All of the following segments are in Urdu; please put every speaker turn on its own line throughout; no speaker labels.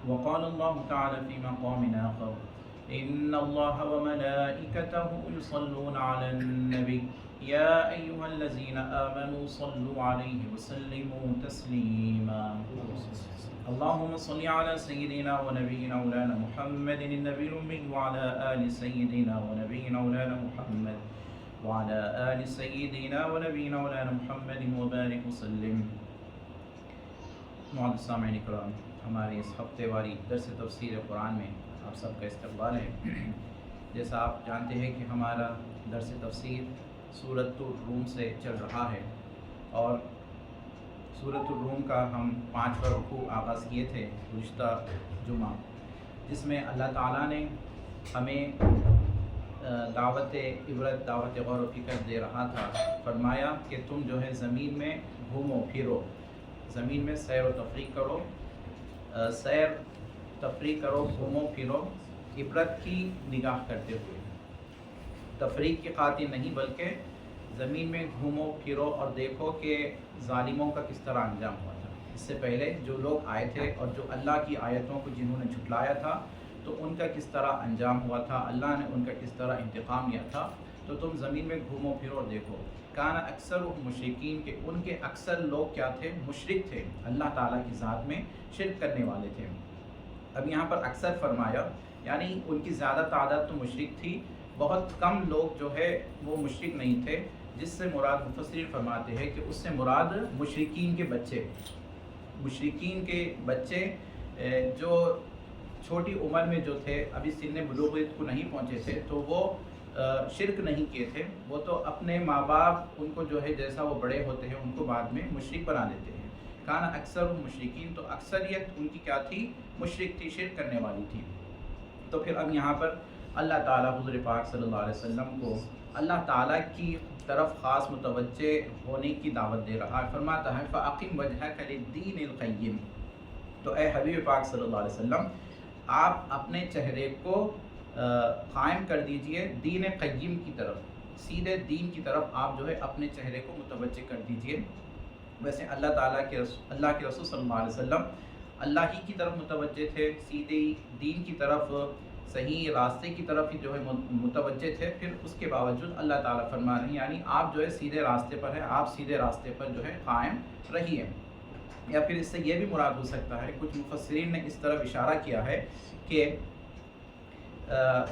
وقال الله تعالى في مقام آخر إن الله وملائكته يصلون على النبي يا أيها الذين آمنوا صلوا عليه وسلموا تسليما اللهم صل على سيدنا ونبينا مولانا محمد النبي الأمي وعلى آل سيدنا ونبينا مولانا محمد وعلى آل سيدنا ونبينا مولانا محمد وبارك وسلم. معزز سامعین کرام، ہماری اس ہفتے واری درس تفسیر قرآن میں آپ سب کا استقبال ہے. جیسا آپ جانتے ہیں کہ ہمارا درس تفسیر سورۃ الروم سے چل رہا ہے، اور سورۃ الروم کا ہم 5واں رکوع آغاز کیے تھے گزشتہ جمعہ، جس میں اللہ تعالیٰ نے ہمیں دعوت عبرت، دعوت غور و فکر دے رہا تھا. فرمایا کہ تم جو ہے زمین میں گھومو پھرو، زمین میں سیر و تفریح کرو، سیر تفریح کرو، گھومو پھرو عبرت کی نگاہ کرتے ہوئے، تفریح کی خاطر نہیں بلکہ زمین میں گھومو پھرو اور دیکھو کہ ظالموں کا کس طرح انجام ہوا تھا. اس سے پہلے جو لوگ آئے تھے اور جو اللہ کی آیتوں کو جنہوں نے جھٹلایا تھا تو ان کا کس طرح انجام ہوا تھا، اللہ نے ان کا کس طرح انتقام لیا تھا. تو تم زمین میں گھومو پھرو اور دیکھو. کان اکثر مشرکین، کے ان کے اکثر لوگ کیا تھے؟ مشرک تھے، اللہ تعالیٰ کی ذات میں شرک کرنے والے تھے. اب یہاں پر اکثر فرمایا، یعنی ان کی زیادہ تعداد تو مشرک تھی، بہت کم لوگ جو ہے وہ مشرک نہیں تھے، جس سے مراد مفسرین فرماتے ہیں کہ اس سے مراد مشرکین کے بچے، مشرکین کے بچے جو چھوٹی عمر میں جو تھے، ابھی سن بلوغیت کو نہیں پہنچے تھے، تو وہ شرک نہیں کیے تھے. وہ تو اپنے ماں باپ ان کو جو ہے جیسا وہ بڑے ہوتے ہیں ان کو بعد میں مشرک بنا دیتے ہیں. کان اکثر مشرکین، تو اکثریت ان کی کیا تھی؟ مشرک تھی، شرک کرنے والی تھی. تو پھر اب یہاں پر اللہ تعالیٰ حضور پاک صلی اللہ علیہ وسلم کو اللہ تعالیٰ کی طرف خاص متوجہ ہونے کی دعوت دے رہا ہے. فرماتا ہے فَأَقِمْ وَجْهَكَ لِلدِّينِ الْقَيِّمِ، تو اے حبیب پاک صلی اللہ علیہ وسلم آپ اپنے چہرے کو قائم کر دیجئے دین قیم کی طرف، سیدھے دین کی طرف آپ جو ہے اپنے چہرے کو متوجہ کر دیجئے. ویسے اللہ کے رسول صلی اللہ علیہ وسلم اللہ ہی کی طرف متوجہ تھے، سیدھے دین کی طرف، صحیح راستے کی طرف ہی جو ہے متوجہ تھے. پھر اس کے باوجود اللہ تعالیٰ فرما رہے ہیں یعنی آپ جو ہے سیدھے راستے پر ہیں، آپ سیدھے راستے پر جو ہے قائم رہیے. یا پھر اس سے یہ بھی مراد ہو سکتا ہے، کچھ مفسرین نے اس طرف اشارہ کیا ہے کہ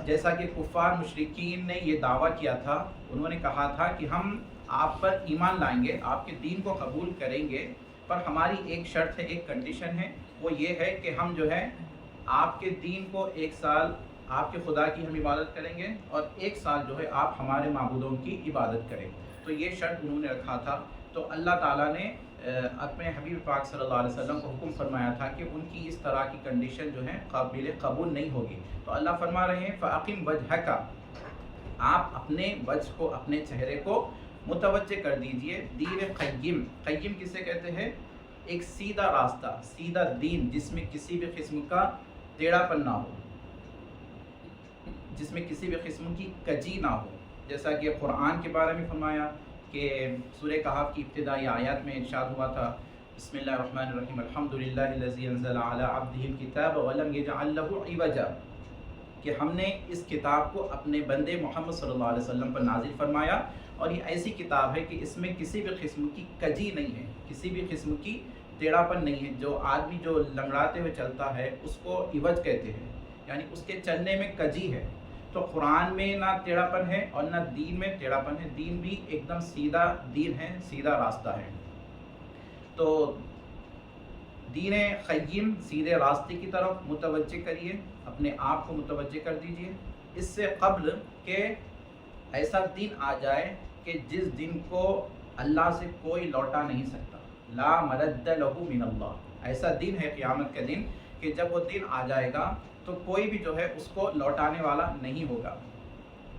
جیسا کہ کفار مشرکین نے یہ دعویٰ کیا تھا، انہوں نے کہا تھا کہ ہم آپ پر ایمان لائیں گے، آپ کے دین کو قبول کریں گے، پر ہماری ایک شرط ہے، ایک کنڈیشن ہے، وہ یہ ہے کہ ہم جو ہے آپ کے دین کو 1 سال آپ کے خدا کی ہم عبادت کریں گے، اور 1 سال جو ہے آپ ہمارے معبودوں کی عبادت کریں. تو یہ شرط انہوں نے رکھا تھا. تو اللہ تعالیٰ نے اپنے حبیب پاک صلی اللہ علیہ وسلم کو حکم فرمایا تھا کہ ان کی اس طرح کی کنڈیشن جو ہے قابل قبول نہیں ہوگی. تو اللہ فرما رہے ہیں فَأَقِمْ وَجْهَكَ، آپ اپنے وجہ کو، اپنے چہرے کو متوجہ کر دیجئے دین قیم. قیم کسے کہتے ہیں؟ ایک سیدھا راستہ، سیدھا دین جس میں کسی بھی قسم کا ٹیڑھا پن نہ ہو، جس میں کسی بھی قسم کی کجی نہ ہو. جیسا کہ قرآن کے بارے میں فرمایا کہ سورہ کہف کی ابتدائی آیات میں ارشاد ہوا تھا بسم اللہ الرحمن الرحیم الحمدللہ الذی انزل علی عبدہ الکتاب ولم یجعل لہ عوجا، کہ ہم نے اس کتاب کو اپنے بندے محمد صلی اللہ علیہ وسلم پر نازل فرمایا، اور یہ ایسی کتاب ہے کہ اس میں کسی بھی قسم کی کجی نہیں ہے، کسی بھی قسم کی ٹیڑھا پن نہیں ہے. جو آدمی جو لنگڑاتے ہوئے چلتا ہے اس کو عوج کہتے ہیں، یعنی اس کے چلنے میں کجی ہے. تو قرآن میں نہ ٹیڑھا پن ہے اور نہ دین میں ٹیڑھا پن ہے، دین بھی ایک دم سیدھا دین ہے، سیدھا راستہ ہے. تو دین قیم، سیدھے راستے کی طرف متوجہ کریے، اپنے آپ کو متوجہ کر دیجئے. اس سے قبل کہ ایسا دن آ جائے کہ جس دن کو اللہ سے کوئی لوٹا نہیں سکتا، لا مرد لہ من اللہ. ایسا دن ہے قیامت کا دن کہ جب وہ دن آ جائے گا تو کوئی بھی جو ہے اس کو لوٹانے والا نہیں ہوگا.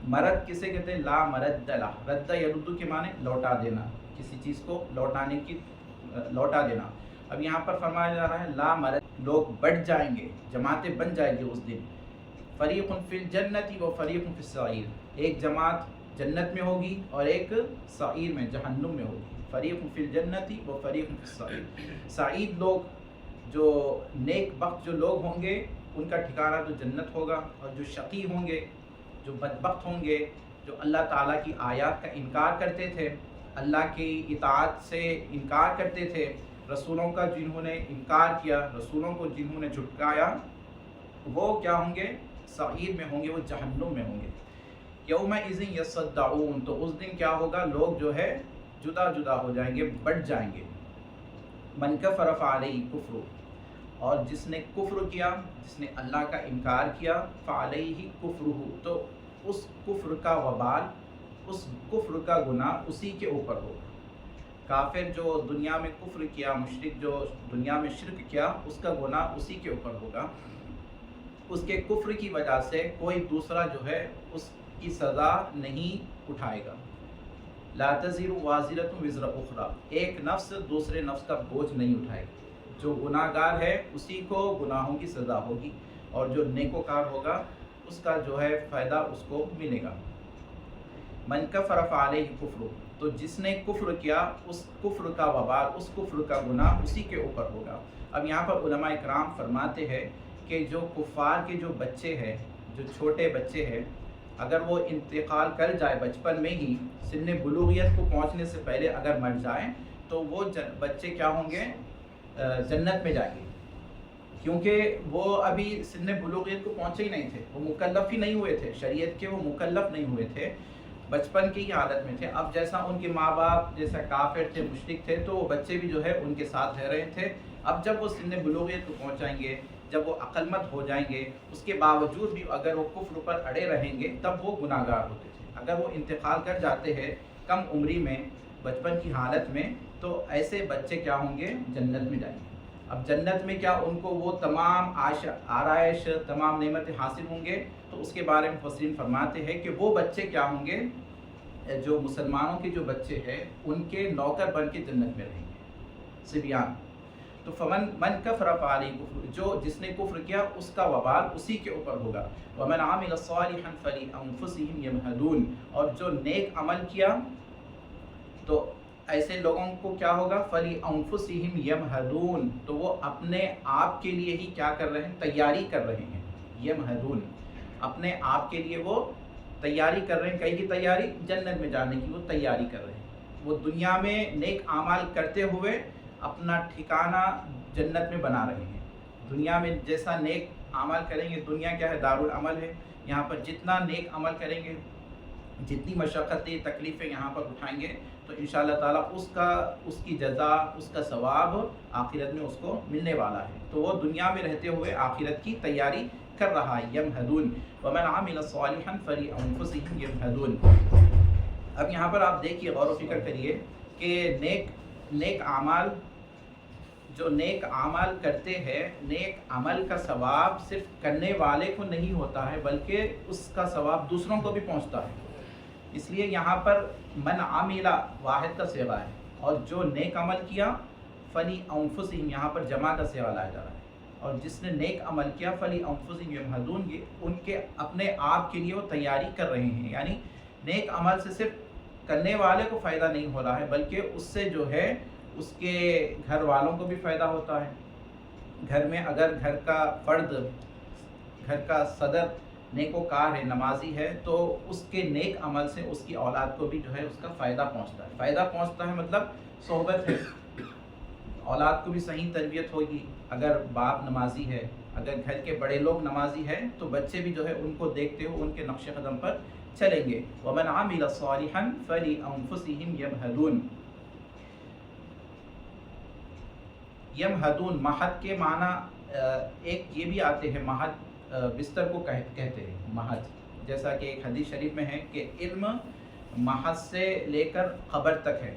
مرد کسے کہتے ہیں؟ لا مرد لہ. رد یرد کے معنی لوٹا دینا، کسی چیز کو لوٹانے کی، لوٹا دینا. اب یہاں پر فرمایا جا رہا ہے لا مرد، لوگ بڑھ جائیں گے، جماعتیں بن جائیں گی اس دن. فریق فی الجنت و فریق فی السعیر، ایک جماعت جنت میں ہوگی اور ایک سعیر میں، جہنم میں ہوگی. فریق فی الجنت و فریق فی السعیر. سعید لوگ جو نیک بخت جو لوگ ہوں گے ان کا ٹھکانہ تو جنت ہوگا، اور جو شقی ہوں گے، جو بدبخت ہوں گے، جو اللہ تعالیٰ کی آیات کا انکار کرتے تھے، اللہ کی اطاعت سے انکار کرتے تھے، رسولوں کا جنہوں نے انکار کیا، رسولوں کو جنہوں نے جھٹکایا، وہ کیا ہوں گے؟ سعیر میں ہوں گے، وہ جہنم میں ہوں گے۔ یومئذ یصدعون، تو اس دن کیا ہوگا؟ لوگ جو ہے جدا جدا ہو جائیں گے، بٹ جائیں گے۔ من کفر فعلیہ کفر، اور جس نے کفر کیا، جس نے اللہ کا انکار کیا، فعلیہ کفرہ، تو اس کفر کا وبال، اس کفر کا گناہ اسی کے اوپر ہوگا۔ کافر جو دنیا میں کفر کیا، مشرک جو دنیا میں شرک کیا، اس کا گناہ اسی کے اوپر ہوگا۔ اس کے کفر کی وجہ سے کوئی دوسرا جو ہے اس کی سزا نہیں اٹھائے گا۔ لا تزر وازرۃ وزر اخری، ایک نفس دوسرے نفس کا بوجھ نہیں اٹھائے گی۔ جو گناہ گار ہے اسی کو گناہوں کی سزا ہوگی، اور جو نیکوکار ہوگا اس کا جو ہے فائدہ اس کو ملے گا۔ من کفر فعلیہ کفر، تو جس نے کفر کیا اس کفر کا وبال، اس کفر کا گناہ اسی کے اوپر ہوگا۔ اب یہاں پر علماء کرام فرماتے ہیں کہ جو کفار کے جو بچے ہیں، جو چھوٹے بچے ہیں، اگر وہ انتقال کر جائے بچپن میں ہی، سن بلوغیت کو پہنچنے سے پہلے اگر مر جائیں، تو وہ بچے کیا ہوں گے؟ جنت میں جائیں گے، کیونکہ وہ ابھی سن بلوغیت کو پہنچے ہی نہیں تھے، وہ مکلف ہی نہیں ہوئے تھے، شریعت کے وہ مکلف نہیں ہوئے تھے، بچپن کی ہی حالت میں تھے۔ اب جیسا ان کے ماں باپ جیسا کافر تھے، مشرک تھے، تو وہ بچے بھی جو ہے ان کے ساتھ رہ رہے تھے۔ اب جب وہ سن بلوغیت کو پہنچائیں گے، جب وہ عقل مند ہو جائیں گے، اس کے باوجود بھی اگر وہ کفر پر اڑے رہیں گے، تب وہ گناہ گار ہوتے تھے۔ اگر وہ انتقال کر جاتے ہیں کم عمری میں، بچپن کی حالت میں، تو ایسے بچے کیا ہوں گے؟ جنت میں جائیں گے۔ اب جنت میں کیا ان کو وہ تمام آرائش، تمام نعمتیں حاصل ہوں گے؟ تو اس کے بارے میں مفسرین فرماتے ہیں کہ وہ بچے کیا ہوں گے؟ جو مسلمانوں کے جو بچے ہیں ان کے نوکر بن کے جنت میں رہیں گے، صبیان۔ تو من کفر فعلیہ کفر، جو جس نے کفر کیا اس کا وبال اسی کے اوپر ہوگا۔ ومن عمل صالحا فلانفسهم یمہدون، اور جو نیک عمل کیا تو ایسے لوگوں کو کیا ہوگا؟ فلانفسهم یمہدون، تو وہ اپنے آپ کے لیے ہی کیا کر رہے ہیں؟ تیاری کر رہے ہیں۔ یمہدون، اپنے آپ کے لیے وہ تیاری کر رہے ہیں۔ کہیں کی تیاری؟ جنت میں جانے کی وہ تیاری کر رہے ہیں۔ وہ دنیا میں نیک اعمال کرتے ہوئے اپنا ٹھکانہ جنت میں بنا رہے ہیں۔ دنیا میں جیسا نیک عمل کریں گے، دنیا کیا ہے؟ دارالعمل ہے، یہاں پر جتنا نیک عمل کریں گے، جتنی مشقتیں تکلیفیں یہاں پر اٹھائیں گے، تو انشاءاللہ تعالیٰ اس کی جزا، اس کا ثواب آخرت میں اس کو ملنے والا ہے۔ تو وہ دنیا میں رہتے ہوئے آخرت کی تیاری کر رہا ہے۔ یمہدون ومن عمل صالحا فلانفسهم یمہدون۔ اب یہاں پر آپ دیکھیے، غور و فکر کریے کہ نیک اعمال، جو نیک اعمال کرتے ہیں، نیک عمل کا ثواب صرف کرنے والے کو نہیں ہوتا ہے، بلکہ اس کا ثواب دوسروں کو بھی پہنچتا ہے۔ اس لیے یہاں پر من عمل واحد کا صیغہ ہے، اور جو نیک عمل کیا فلانفسهم، یہاں پر جمع کا صیغہ لایا جا رہا ہے، اور جس نے نیک عمل کیا فلانفسهم یمہدون، ان کے اپنے آپ کے لیے وہ تیاری کر رہے ہیں۔ یعنی نیک عمل سے صرف کرنے والے کو فائدہ نہیں ہو رہا ہے، بلکہ اس سے جو ہے اس کے گھر والوں کو بھی فائدہ ہوتا ہے۔ گھر میں اگر گھر کا فرد، گھر کا صدر نیکوکار ہے، نمازی ہے، تو اس کے نیک عمل سے اس کی اولاد کو بھی جو ہے اس کا فائدہ پہنچتا ہے۔ فائدہ پہنچتا ہے مطلب صحبت ہے، اولاد کو بھی صحیح تربیت ہوگی۔ اگر باپ نمازی ہے، اگر گھر کے بڑے لوگ نمازی ہیں، تو بچے بھی جو ہے ان کو دیکھتے ہوئے ان کے نقش قدم پر چلیں گے۔ ومن عمل صالحا فلانفسهم یمہدون۔ یمہدون مہد کے معنی ایک یہ بھی آتے ہیں، مہد بستر کو کہتے ہیں، مہد، جیسا کہ ایک حدیث شریف میں ہے کہ علم مہد سے لے کر قبر تک ہے۔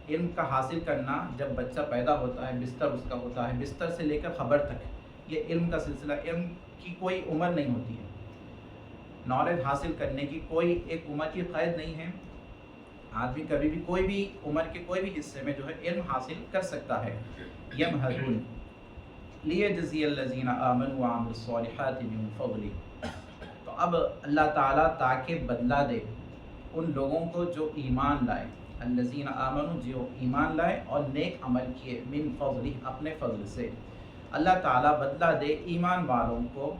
علم کا حاصل کرنا، جب بچہ پیدا ہوتا ہے، بستر اس کا ہوتا ہے، بستر سے لے کر قبر تک، یہ علم کا سلسلہ۔ علم کی کوئی عمر نہیں ہوتی ہے، نالج حاصل کرنے کی کوئی ایک عمر کی قید نہیں ہے۔ آدمی کبھی بھی کوئی بھی عمر کے کوئی بھی حصے میں جو ہے علم حاصل کر سکتا ہے۔ یمہدون لیجزی الذین آمنوا وعملوا الصالحات من فضلہ، تو اب اللہ تعالیٰ تاکہ بدلہ دے ان لوگوں کو جو ایمان لائے، الذین آمنوا، جو ایمان لائے اور نیک عمل کیے، من فضلہ، اپنے فضل سے، اللہ تعالیٰ بدلہ دے ایمان والوں کو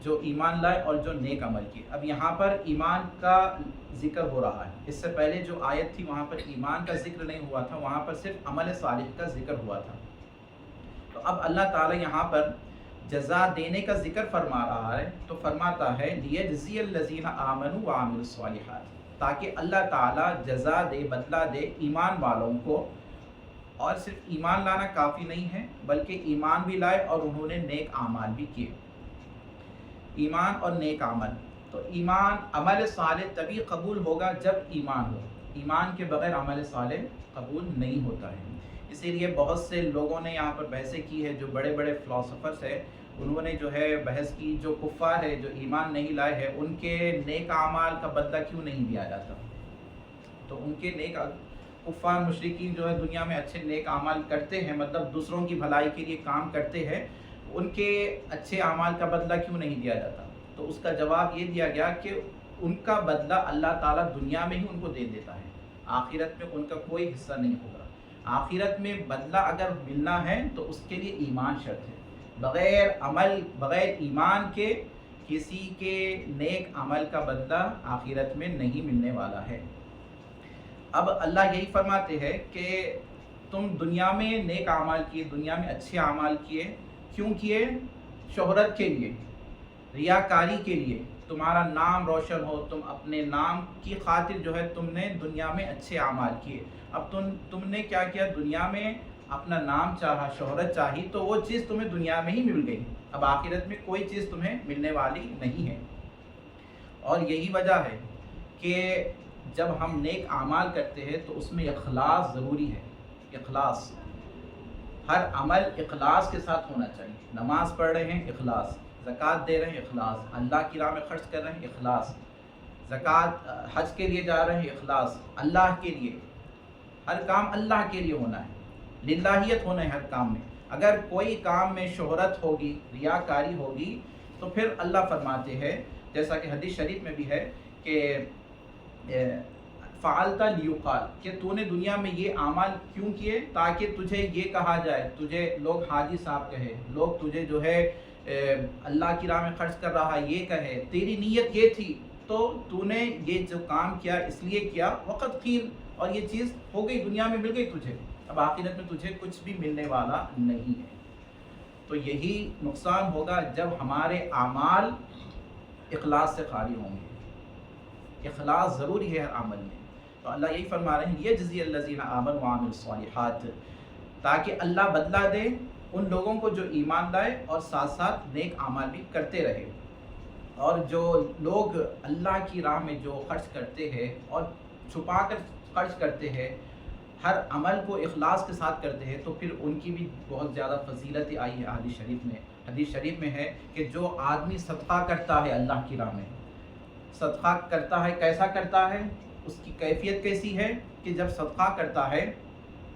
جو ایمان لائے اور جو نیک عمل کیے۔ اب یہاں پر ایمان کا ذکر ہو رہا ہے، اس سے پہلے جو آیت تھی وہاں پر ایمان کا ذکر نہیں ہوا تھا، وہاں پر صرف عمل صالح کا ذکر ہوا تھا۔ تو اب اللہ تعالیٰ یہاں پر جزا دینے کا ذکر فرما رہا ہے، تو فرماتا ہے لیجزی الذین آمنوا وعملوا الصالحات، تاکہ اللہ تعالیٰ جزا دے، بدلہ دے ایمان والوں کو۔ اور صرف ایمان لانا کافی نہیں ہے، بلکہ ایمان بھی لائے اور انہوں نے نیک اعمال بھی کیے۔ ایمان اور نیک عمل، تو ایمان عمل صالح تبھی قبول ہوگا جب ایمان ہو، ایمان کے بغیر عمل صالح قبول نہیں ہوتا ہے۔ اسی لیے بہت سے لوگوں نے یہاں پر بحثیں کی ہے، جو بڑے بڑے فلاسفرز ہیں انہوں نے جو ہے بحث کی، جو کفار ہے، جو ایمان نہیں لائے ہیں، ان کے نیک اعمال کا بدلہ کیوں نہیں دیا جاتا؟ تو ان کے نیک کفار مشرکین جو ہے دنیا میں اچھے نیک اعمال کرتے ہیں، مطلب دوسروں کی بھلائی کے لیے کام کرتے ہیں، ان کے اچھے اعمال کا بدلہ کیوں نہیں دیا جاتا؟ تو اس کا جواب یہ دیا گیا کہ ان کا بدلہ اللہ تعالیٰ دنیا میں ہی ان کو دے دیتا ہے، آخرت میں ان کا کوئی حصہ نہیں ہوگا۔ آخرت میں بدلہ اگر ملنا ہے تو اس کے لیے ایمان شرط ہے، بغیر عمل، بغیر ایمان کے کسی کے نیک عمل کا بدلہ آخرت میں نہیں ملنے والا ہے۔ اب اللہ یہی فرماتے ہیں کہ تم دنیا میں نیک اعمال کیے، دنیا میں اچھے اعمال کیے، کیوں کیے؟ شہرت کے لیے، ریاکاری کے لیے، تمہارا نام روشن ہو، تم اپنے نام کی خاطر جو ہے تم نے دنیا میں اچھے اعمال کیے۔ اب تم نے کیا کیا؟ دنیا میں اپنا نام چاہا، شہرت چاہی، تو وہ چیز تمہیں دنیا میں ہی مل گئی، اب آخرت میں کوئی چیز تمہیں ملنے والی نہیں ہے۔ اور یہی وجہ ہے کہ جب ہم نیک اعمال کرتے ہیں تو اس میں اخلاص ضروری ہے، اخلاص، ہر عمل اخلاص کے ساتھ ہونا چاہیے۔ نماز پڑھ رہے ہیں، اخلاص، زکوٰۃ دے رہے ہیں، اخلاص، اللہ کی راہ میں خرچ کر رہے ہیں، اخلاص، زکوٰۃ، حج کے لیے جا رہے ہیں، اخلاص، اللہ کے لیے، ہر کام اللہ کے لیے ہونا ہے، للہیت ہونا ہے ہر کام میں۔ اگر کوئی کام میں شہرت ہوگی، ریاکاری ہوگی، تو پھر اللہ فرماتے ہیں، جیسا کہ حدیث شریف میں بھی ہے کہ فعلت لیقال، کہ تو نے دنیا میں یہ اعمال کیوں کیے؟ تاکہ تجھے یہ کہا جائے، تجھے لوگ حاجی صاحب کہے، لوگ تجھے جو ہے اللہ کی راہ میں خرچ کر رہا یہ کہے، تیری نیت یہ تھی، تو تو نے یہ جو کام کیا اس لیے کیا، وقت قیل، اور یہ چیز ہو گئی، دنیا میں مل گئی تجھے، اب آخرت میں تجھے کچھ بھی ملنے والا نہیں ہے۔ تو یہی نقصان ہوگا جب ہمارے اعمال اخلاص سے خالی ہوں گے، اخلاص ضروری ہے ہر عمل میں۔ تو اللہ یہی فرما رہے ہیں یجزی الذین آمنوا وعملوا الصالحات، تاکہ اللہ بدلہ دے ان لوگوں کو جو ایمان لائے اور ساتھ ساتھ نیک اعمال بھی کرتے رہے۔ اور جو لوگ اللہ کی راہ میں جو خرچ کرتے ہیں اور چھپا کر خرچ کرتے ہیں، ہر عمل کو اخلاص کے ساتھ کرتے ہیں، تو پھر ان کی بھی بہت زیادہ فضیلت آئی ہے حدیث شریف میں۔ حدیث شریف میں ہے کہ جو آدمی صدقہ کرتا ہے اللہ کی راہ میں، صدقہ کرتا ہے، کیسا کرتا ہے، اس کی کیفیت کیسی ہے کہ جب صدقہ کرتا ہے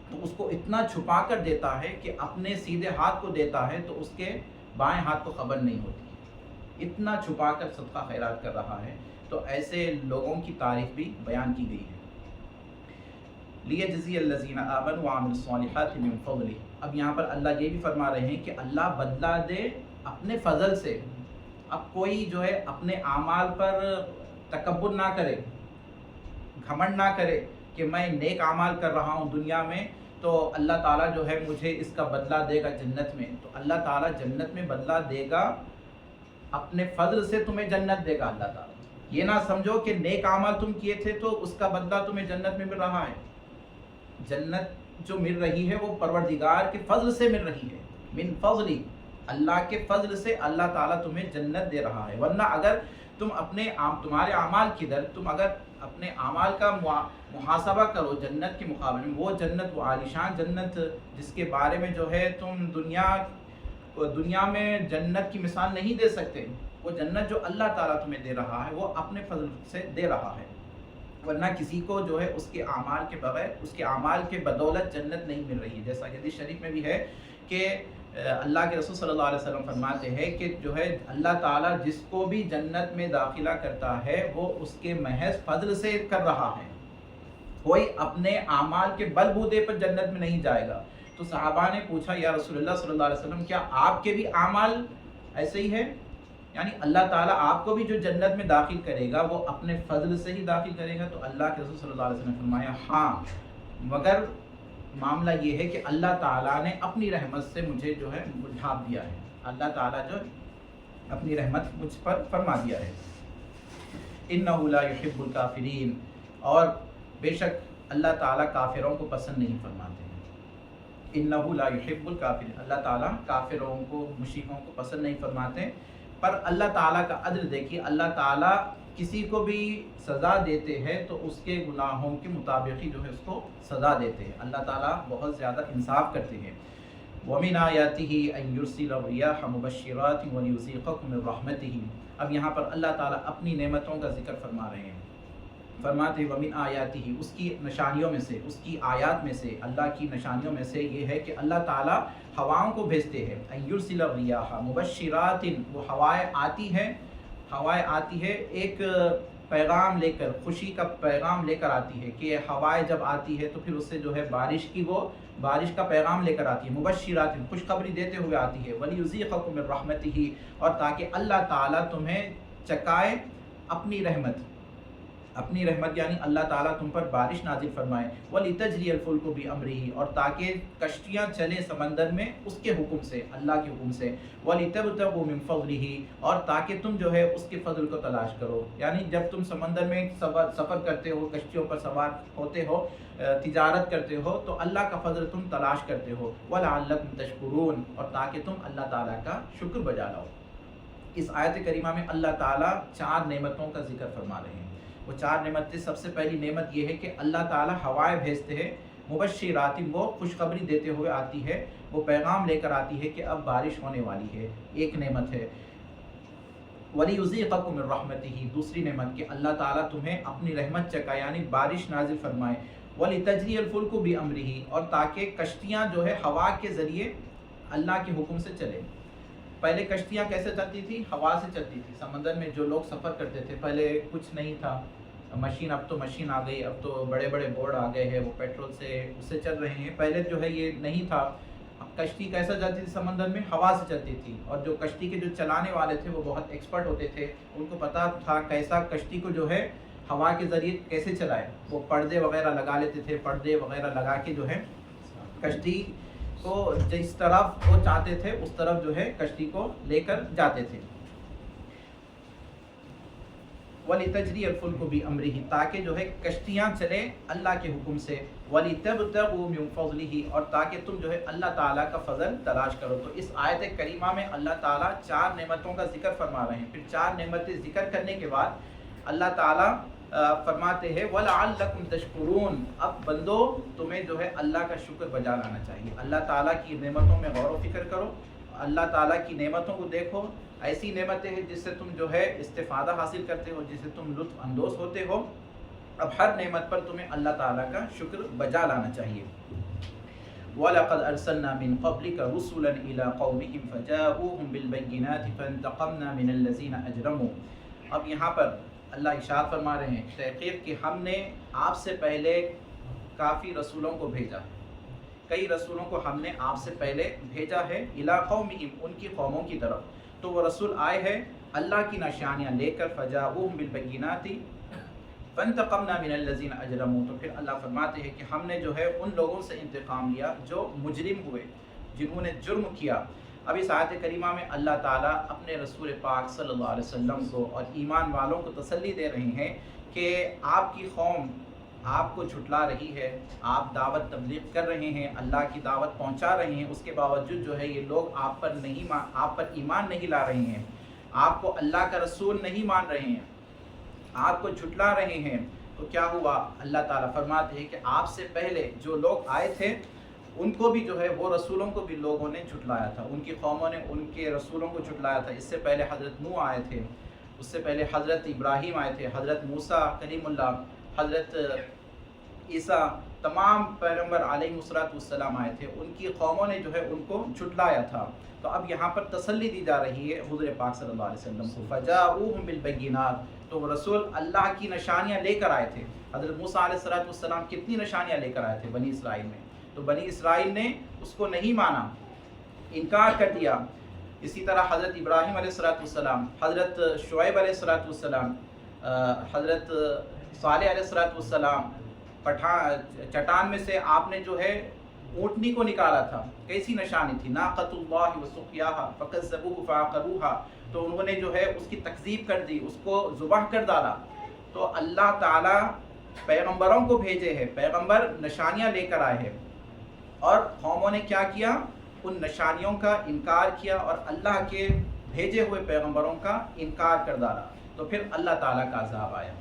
تو اس کو اتنا چھپا کر دیتا ہے کہ اپنے سیدھے ہاتھ کو دیتا ہے تو اس کے بائیں ہاتھ کو خبر نہیں ہوتی، اتنا چھپا کر صدقہ خیرات کر رہا ہے۔ تو ایسے لوگوں کی تعریف بھی بیان کی گئی ہے۔ لیجزی الذین آمنوا وعملوا الصالحات من فضلہ، اب یہاں پر اللہ یہ بھی فرما رہے ہیں کہ اللہ بدلہ دے اپنے فضل سے۔ اب کوئی جو ہے اپنے اعمال پر تکبر نہ کرے، گھمنڈ نہ کرے کہ میں نیک اعمال کر رہا ہوں دنیا میں تو اللہ تعالیٰ جو ہے مجھے اس کا بدلہ دے گا جنت میں۔ تو اللہ تعالیٰ جنت میں بدلہ دے گا، اپنے فضل سے تمہیں جنت دے گا اللہ تعالیٰ۔ یہ نہ سمجھو کہ نیک اعمال تم کیے تھے تو اس کا بدلہ تمہیں جنت میں مل رہا ہے۔ جنت جو مل رہی ہے وہ پروردگار کے فضل سے مل رہی ہے، من فضلی، اللہ کے فضل سے اللہ تعالیٰ تمہیں جنت دے رہا ہے۔ ورنہ اگر تم تمہارے اعمال کی در، تم اگر اپنے اعمال کا محاسبہ کرو جنت کے مقابلے میں، وہ جنت، وہ عالیشان جنت جس کے بارے میں جو ہے تم دنیا میں جنت کی مثال نہیں دے سکتے، وہ جنت جو اللہ تعالیٰ تمہیں دے رہا ہے وہ اپنے فضل سے دے رہا ہے۔ ورنہ کسی کو جو ہے اس کے اعمال کے بغیر، اس کے اعمال کے بدولت جنت نہیں مل رہی ہے۔ جیسا کہ حدیث شریف میں بھی ہے کہ اللہ کے رسول صلی اللہ علیہ وسلم فرماتے ہیں کہ جو ہے اللہ تعالیٰ جس کو بھی جنت میں داخلہ کرتا ہے وہ اس کے محض فضل سے کر رہا ہے، کوئی اپنے اعمال کے بل بوتے پر جنت میں نہیں جائے گا، تو صحابہ نے پوچھا یا رسول اللہ صلی اللہ علیہ وسلم کیا آپ کے بھی اعمال ایسے ہی ہے؟ یعنی اللہ تعالیٰ آپ کو بھی جو جنت میں داخل کرے گا وہ اپنے فضل سے ہی داخل کرے گا؟ تو اللہ کے رسول صلی اللہ علیہ وسلم نے فرمایا ہاں، مگر معاملہ یہ ہے کہ اللہ تعالیٰ نے اپنی رحمت سے مجھے جو ہے ڈھانپ دیا ہے، اللہ تعالیٰ جو اپنی رحمت مجھ پر فرما دیا ہے۔ اِنَّهُ لَا يُحِبُّ الْكَافِرِينَ، اور بے شک اللہ تعالیٰ کافروں کو پسند نہیں فرماتے ہیں۔ اِنَّهُ لَا يُحِبُّ الْكَافِرِينَ، اللہ تعالیٰ کافروں کو، مشرکوں کو پسند نہیں فرماتے۔ پر اللہ تعالیٰ کا عدل دیکھیے، اللہ تعالیٰ کسی کو بھی سزا دیتے ہیں تو اس کے گناہوں کے مطابق ہی جو ہے اس کو سزا دیتے ہیں، اللہ تعالیٰ بہت زیادہ انصاف کرتے ہیں۔ وَمِنْ آيَاتِهِ أَنْ يُرْسِلَ الرِّيَاحَ مُبَشِّرَاتٍ وَلِيُذِيقَكُم مِّن رَّحْمَتِهِ۔ اب یہاں پر اللہ تعالیٰ اپنی نعمتوں کا ذکر فرما رہے ہیں، فرماتے ہیں وَمِنْ آيَاتِهِ، اس کی نشانیوں میں سے، اس کی آیات میں سے، اللہ کی نشانیوں میں سے یہ ہے کہ اللہ تعالیٰ ہواؤں کو بھیجتے ہیں۔ أَنْ يُرْسِلَ الرِّيَاحَ مُبَشِّرَاتٍ، وہ ہوائیں آتی ہے ایک پیغام لے کر، خوشی کا پیغام لے کر آتی ہے کہ ہوائیں جب آتی ہے تو پھر اس سے جو ہے بارش کا پیغام لے کر آتی ہے، مبشرات، خوشخبری دیتے ہوئے آتی ہے، وَلِيُذِيقَكُم مِّن رَّحْمَتِهِ، اور تاکہ اللہ تعالیٰ تمہیں چکائے اپنی رحمت یعنی اللہ تعالیٰ تم پر بارش نازل فرمائے، وَلِتَجْرِيَ الْفُلْكُ بِأَمْرِهِ، اور تاکہ کشتیاں چلیں سمندر میں اس کے حکم سے، اللہ کے حکم سے، وَلِتَبْتَغُوا مِن فَضْلِهِ، اور تاکہ تم جو ہے اس کے فضل کو تلاش کرو۔ یعنی جب تم سمندر میں سفر کرتے ہو، کشتیوں پر سوار ہوتے ہو، تجارت کرتے ہو، تو اللہ کا فضل تم تلاش کرتے ہو، وَلَعَلَّكُمْ تَشْكُرُونَ، اور تاکہ تم اللہ تعالیٰ کا شکر بجا لاؤ۔ اس آیت کریمہ میں اللہ تعالیٰ 4 نعمتوں کا ذکر فرما رہے ہیں۔ وہ 4 نعمتیں، سب سے پہلی نعمت یہ ہے کہ اللہ تعالیٰ ہوائیں بھیجتے ہیں، مبشرات، وہ خوشخبری دیتے ہوئے آتی ہے، وہ پیغام لے کر آتی ہے کہ اب بارش ہونے والی ہے، ایک نعمت ہے۔ وَلِيُذِيقَكُم مِّن رَّحْمَتِهِ، دوسری نعمت کہ اللہ تعالیٰ تمہیں اپنی رحمت چکائے یعنی بارش نازل فرمائے، وَلِتَجْرِيَ الْفُلْكُ بِأَمْرِهِ، اور تاکہ کشتیاں جو ہے ہوا کے ذریعے اللہ کے حکم سے چلیں۔ پہلے کشتیاں کیسے چلتی تھی؟ ہوا سے چلتی تھی، سمندر میں جو لوگ سفر کرتے تھے، پہلے کچھ نہیں تھا مشین، اب تو مشین آ گئی، اب تو بڑے بڑے بورڈ آ گئے ہیں، وہ پیٹرول سے اس سے چل رہے ہیں، پہلے جو ہے یہ نہیں تھا۔ کشتی کیسے چلتی تھی سمندر میں؟ ہوا سے چلتی تھی، اور جو کشتی کے جو چلانے والے تھے وہ بہت ایکسپرٹ ہوتے تھے، ان کو پتہ تھا کیسا کشتی کو جو ہے ہوا کے ذریعے کیسے چلائے، وہ پردے وغیرہ لگا لیتے تھے، پردے وغیرہ لگا کے جو ہے کشتی کو جس طرف وہ چاہتے تھے اس طرف جو ہے کشتی کو لے کر جاتے تھے۔ وَلِتَجْرِيَ الْفُلْكُ بِأَمْرِهِ، تاکہ جو ہے کشتیاں چلیں اللہ کے حکم سے، وَلِتَبْتَغُوا مِن فَضْلِهِ، اور تاکہ تم جو ہے اللہ تعالیٰ کا فضل تلاش کرو۔ تو اس آیت کریمہ میں اللہ تعالیٰ 4 نعمتوں کا ذکر فرما رہے ہیں، پھر 4 نعمتیں ذکر کرنے کے بعد اللہ تعالیٰ فرماتے ہیں وَلَعَلَّكُمْ تَشْكُرُونَ، اب بندو تمہیں جو ہے اللہ کا شکر بجا لانا چاہیے، اللہ تعالیٰ کی نعمتوں میں غور و فکر کرو، اللہ تعالیٰ کی نعمتوں کو دیکھو، ایسی نعمتیں ہیں جس سے تم جو ہے استفادہ حاصل کرتے ہو، جس سے تم لطف اندوز ہوتے ہو، اب ہر نعمت پر تمہیں اللہ تعالیٰ کا شکر بجا لانا چاہیے۔ وَلَقَدْ أَرْسَلْنَا مِن قَبْلِكَ رُسُلًا إِلَىٰ قَوْمِهِمْ فَجَاءُوهُم بِالْبَيِّنَاتِ فَانْتَقَمْنَا مِنَ الَّذِينَ أَجْرَمُوا۔ اب یہاں پر اللہ ارشاد فرما رہے ہیں تحقیق کہ ہم نے آپ سے پہلے کافی رسولوں کو بھیجا ہے، کئی رسولوں کو ہم نے آپ سے پہلے بھیجا ہے، اِلیٰ قَوْمِهِمْ، ان کی قوموں کی طرف، تو وہ رسول آئے ہیں اللہ کی نشانیاں لے کر، فَجَاءُوهُم بِالْبَيِّنَاتِ فَانْتَقَمْنَا مِنَ الَّذِينَ أَجْرَمُوا، تو پھر اللہ فرماتے ہیں کہ ہم نے جو ہے ان لوگوں سے انتقام لیا جو مجرم ہوئے، جنہوں نے جرم کیا۔ اب اس آیت کریمہ میں اللہ تعالیٰ اپنے رسول پاک صلی اللہ علیہ وسلم کو اور ایمان والوں کو تسلی دے رہے ہیں کہ آپ کی قوم آپ کو جھٹلا رہی ہے، آپ دعوت تبلیغ کر رہے ہیں، اللہ کی دعوت پہنچا رہے ہیں، اس کے باوجود جو ہے یہ لوگ آپ پر ایمان نہیں لا رہے ہیں، آپ کو اللہ کا رسول نہیں مان رہے ہیں، آپ کو جھٹلا رہے ہیں۔ تو کیا ہوا؟ اللہ تعالیٰ فرماتے ہیں کہ آپ سے پہلے جو لوگ آئے تھے ان کو بھی جو ہے وہ رسولوں کو بھی لوگوں نے جھٹلایا تھا، ان کی قوموں نے ان کے رسولوں کو جھٹلایا تھا۔ اس سے پہلے حضرت نوح آئے تھے، اس سے پہلے حضرت ابراہیم آئے تھے، حضرت موسیٰ کلیم اللہ، حضرت عیسیٰ، تمام پیغمبر علیہ السلام آئے تھے، ان کی قوموں نے جو ہے ان کو جھٹلایا تھا۔ تو اب یہاں پر تسلی دی جا رہی ہے حضور پاک صلی اللہ علیہ وسلم کو، فَجَاءُوهُم بِالْبَيِّنَاتِ، تو وہ رسول اللہ کی نشانیاں لے کر آئے تھے۔ حضرت موسیٰ علیہ السلام کتنی نشانیاں لے کر آئے تھے بنی اسرائیل میں، تو بنی اسرائیل نے اس کو نہیں مانا، انکار کر دیا۔ اسی طرح حضرت ابراہیم علیہ السلام، حضرت شعیب علیہ السلام، حضرت صالح علیہ السلام، چٹان میں سے آپ نے جو ہے اونٹنی کو نکالا تھا، کیسی نشانی تھی، ناقۃ اللہ وسقیاھا فکذبوہ فعقروھا، تو انہوں نے جو ہے اس کی تکذیب کر دی، اس کو ذبح کر ڈالا۔ تو اللہ تعالیٰ پیغمبروں کو بھیجے ہیں، پیغمبر نشانیاں لے کر آئے ہیں، اور قوموں نے کیا کیا، ان نشانیوں کا انکار کیا اور اللہ کے بھیجے ہوئے پیغمبروں کا انکار کر ڈالا، تو پھر اللہ تعالیٰ کا عذاب آیا۔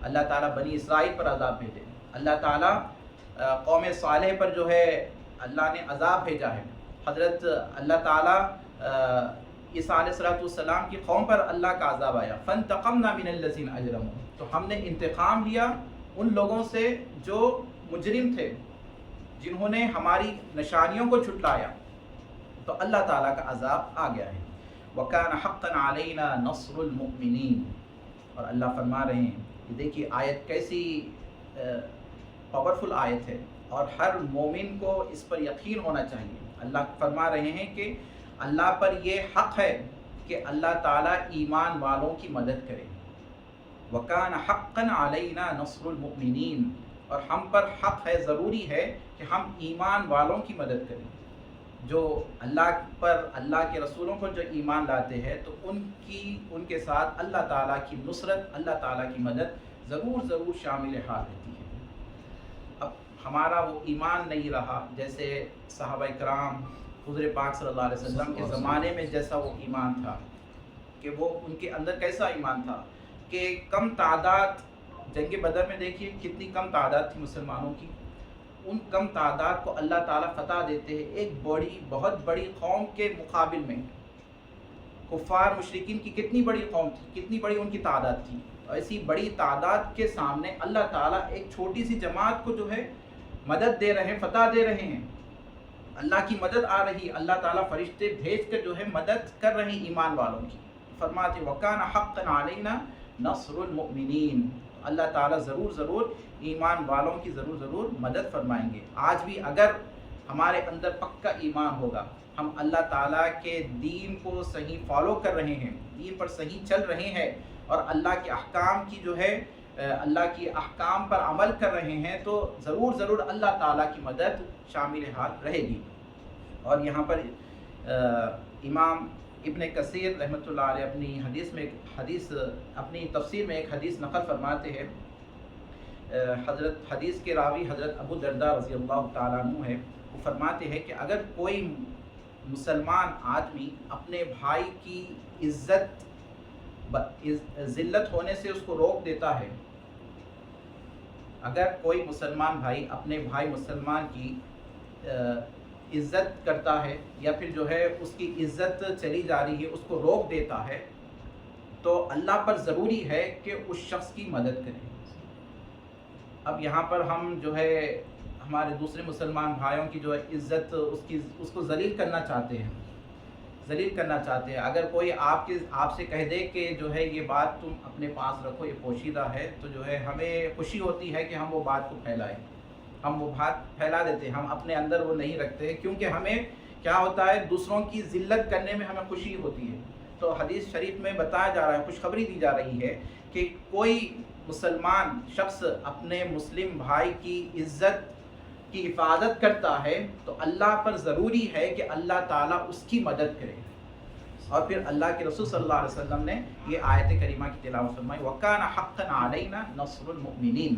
اللہ تعالیٰ بنی اسرائیل پر عذاب بھیجے، اللہ تعالیٰ قوم صالح پر جو ہے اللہ نے عذاب بھیجا ہے، حضرت اللہ تعالیٰ عیسیٰ علیہ السلام کی قوم پر اللہ کا عذاب آیا، فانتقمنا من الذین اجرموا، تو ہم نے انتقام لیا ان لوگوں سے جو مجرم تھے، جنہوں نے ہماری نشانیوں کو جھٹلایا، تو اللہ تعالیٰ کا عذاب آ گیا ہے۔ وَكَانَ حَقًّا عَلَيْنَا نَصْرُ الْمُؤْمِنِينَ، اور اللہ فرما رہے ہیں، یہ دیکھیے آیت کیسی پاورفل آیت ہے، اور ہر مومن کو اس پر یقین ہونا چاہیے۔ اللہ فرما رہے ہیں کہ اللہ پر یہ حق ہے کہ اللہ تعالیٰ ایمان والوں کی مدد کرے۔ وَكَانَ حَقًّا عَلَيْنَا نَصْرُ الْمُؤْمِنِينَ، اور ہم پر حق ہے، ضروری ہے کہ ہم ایمان والوں کی مدد کریں، جو اللہ پر، اللہ کے رسولوں پر جو ایمان لاتے ہیں، تو ان کے ساتھ اللہ تعالیٰ کی نصرت، اللہ تعالیٰ کی مدد ضرور شامل حال رہتی ہے۔ اب ہمارا وہ ایمان نہیں رہا جیسے صحابہ کرام حضور پاک صلی اللہ علیہ وسلم کے زمانے میں جیسا وہ ایمان تھا، کہ وہ ان کے اندر کیسا ایمان تھا کہ کم تعداد، جنگ بدر میں دیکھیے کتنی کم تعداد تھی مسلمانوں کی، ان کم تعداد کو اللہ تعالیٰ فتح دیتے ہیں ایک بہت بڑی قوم کے مقابل میں۔ کفار مشرکین کی کتنی بڑی قوم تھی، کتنی بڑی ان کی تعداد تھی، ایسی بڑی تعداد کے سامنے اللہ تعالیٰ ایک چھوٹی سی جماعت کو جو ہے مدد دے رہے ہیں، فتح دے رہے ہیں، اللہ کی مدد آ رہی، اللہ تعالیٰ فرشتے بھیج کر جو ہے مدد کر رہے ہیں ایمان والوں کی۔ فرماتے وَكَانَ حَقًّا عَلَيْنَا نَصْرُ الْمُؤْمِنِينَ، اللہ تعالیٰ ضرور ایمان والوں کی ضرور مدد فرمائیں گے۔ آج بھی اگر ہمارے اندر پکا ایمان ہوگا، ہم اللہ تعالیٰ کے دین کو صحیح فالو کر رہے ہیں، دین پر صحیح چل رہے ہیں، اور اللہ کے احکام کی جو ہے اللہ کی احکام پر عمل کر رہے ہیں، تو ضرور اللہ تعالیٰ کی مدد شامل حال رہے گی۔ اور یہاں پر امام ابن کثیر رحمۃ اللہ علیہ اپنی تفسیر میں ایک حدیث نقل فرماتے ہیں، حدیث کے راوی حضرت ابو درداء رضی اللہ تعالیٰ عنہ ہے، وہ فرماتے ہیں کہ اگر کوئی مسلمان آدمی اپنے بھائی کی ذلت ہونے سے اس کو روک دیتا ہے، اگر کوئی مسلمان بھائی اپنے بھائی مسلمان کی عزت کرتا ہے، یا پھر جو ہے اس کی عزت چلی جا رہی ہے، اس کو روک دیتا ہے، تو اللہ پر ضروری ہے کہ اس شخص کی مدد کریں۔ اب یہاں پر ہم جو ہے ہمارے دوسرے مسلمان بھائیوں کی جو ہے عزت، اس کو ذلیل کرنا چاہتے ہیں، اگر کوئی آپ سے کہہ دے کہ جو ہے یہ بات تم اپنے پاس رکھو، یہ پوشیدہ ہے، تو جو ہے ہمیں خوشی ہوتی ہے کہ ہم وہ بات کو پھیلائیں، ہم وہ بات پھیلا دیتے ہیں، ہم اپنے اندر وہ نہیں رکھتے، کیونکہ ہمیں کیا ہوتا ہے، دوسروں کی ذلت کرنے میں ہمیں خوشی ہوتی ہے۔ تو حدیث شریف میں بتایا جا رہا ہے، خوشخبری دی جا رہی ہے کہ کوئی مسلمان شخص اپنے مسلم بھائی کی عزت کی حفاظت کرتا ہے، تو اللہ پر ضروری ہے کہ اللہ تعالیٰ اس کی مدد کرے۔ اور پھر اللہ کے رسول صلی اللہ علیہ وسلم نے یہ آیت کریمہ کی تلاوت فرمائی، وَكَانَ حَقًّا عَلَيْنَا نَصْرُ الْمُؤْمِنِينَ۔